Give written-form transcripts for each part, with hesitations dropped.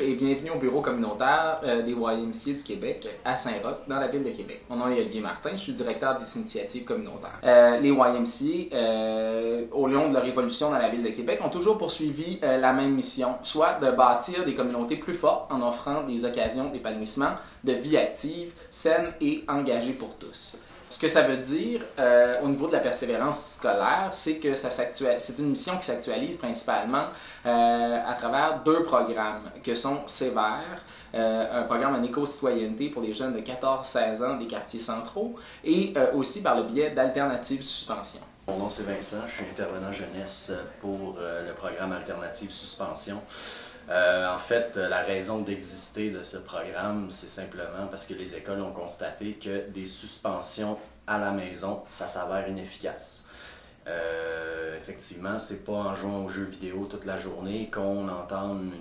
et bienvenue au bureau communautaire des YMCA du Québec à Saint-Roch, dans la ville de Québec. Mon nom est Olivier Martin, je suis directeur des initiatives communautaires. Les YMCA, au long de leur évolution dans la ville de Québec, ont toujours poursuivi la même mission, soit de bâtir des communautés plus fortes en offrant des occasions d'épanouissement, de vie active, saine et engagée pour tous. Ce que ça veut dire au niveau de la persévérance scolaire, c'est que c'est une mission qui s'actualise principalement à travers deux programmes que sont Sévère, un programme en éco-citoyenneté pour les jeunes de 14-16 ans des quartiers centraux, et aussi par le biais d'Alternatives Suspension. Mon nom c'est Vincent, je suis intervenant jeunesse pour le programme Alternatives Suspension. En fait, la raison d'exister de ce programme, c'est simplement parce que les écoles ont constaté que des suspensions à la maison, ça s'avère inefficace. Effectivement, c'est pas en jouant aux jeux vidéo toute la journée qu'on entame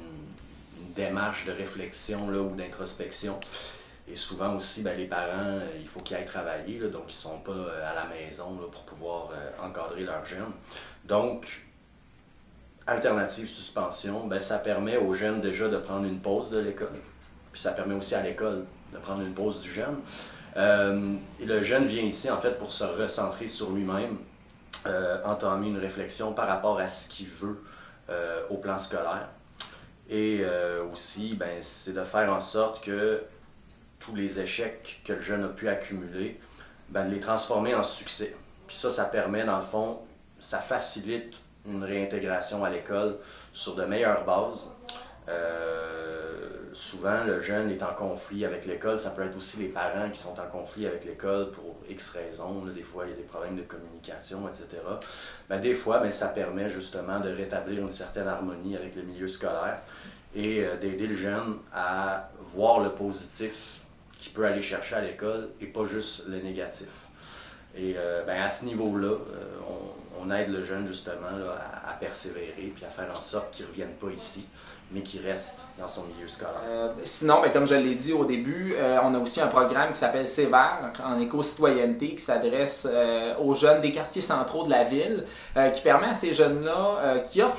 une démarche de réflexion là, ou d'introspection. Et souvent aussi, les parents, il faut qu'ils aillent travailler, là, donc ils ne sont pas à la maison là, pour pouvoir encadrer leurs jeunes. Donc, Alternative Suspension, ça permet aux jeunes déjà de prendre une pause de l'école. Puis ça permet aussi à l'école de prendre une pause du jeune. Et le jeune vient ici en fait pour se recentrer sur lui-même, entamer une réflexion par rapport à ce qu'il veut au plan scolaire. Et aussi, c'est de faire en sorte que tous les échecs que le jeune a pu accumuler, de les transformer en succès. Puis ça permet dans le fond, ça facilite une réintégration à l'école sur de meilleures bases. Souvent, le jeune est en conflit avec l'école. Ça peut être aussi les parents qui sont en conflit avec l'école pour X raisons. Des fois, il y a des problèmes de communication, etc. Des fois, ça permet justement de rétablir une certaine harmonie avec le milieu scolaire et d'aider le jeune à voir le positif qu'il peut aller chercher à l'école et pas juste le négatif. Et à ce niveau-là, on aide le jeune justement là, à persévérer puis à faire en sorte qu'il ne revienne pas ici, mais qu'il reste dans son milieu scolaire. Sinon, comme je l'ai dit au début, on a aussi un programme qui s'appelle Sévère, en éco-citoyenneté, qui s'adresse aux jeunes des quartiers centraux de la ville, qui permet à ces jeunes-là, qui offre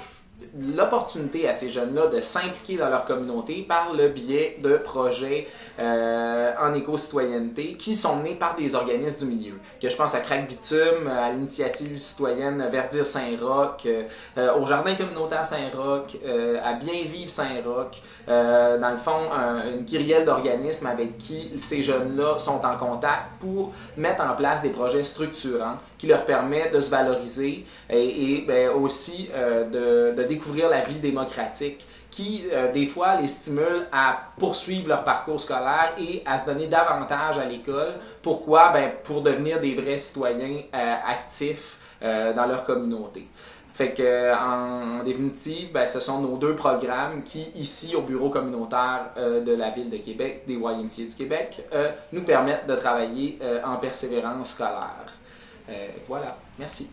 l'opportunité à ces jeunes-là de s'impliquer dans leur communauté par le biais de projets en éco-citoyenneté qui sont menés par des organismes du milieu. Que je pense à Crac Bitume, à l'initiative citoyenne Verdir Saint-Roch, au Jardin communautaire Saint-Roch, à Bien Vivre Saint-Roch. Dans le fond, une kyrielle d'organismes avec qui ces jeunes-là sont en contact pour mettre en place des projets structurants qui leur permettent de se valoriser et aussi de découvrir la vie démocratique qui, des fois, les stimule à poursuivre leur parcours scolaire et à se donner davantage à l'école. Pourquoi? Pour devenir des vrais citoyens actifs dans leur communauté. Fait que, en définitive, ce sont nos deux programmes qui, ici, au bureau communautaire de la ville de Québec, des YMCA du Québec, nous permettent de travailler en persévérance scolaire. Voilà, merci.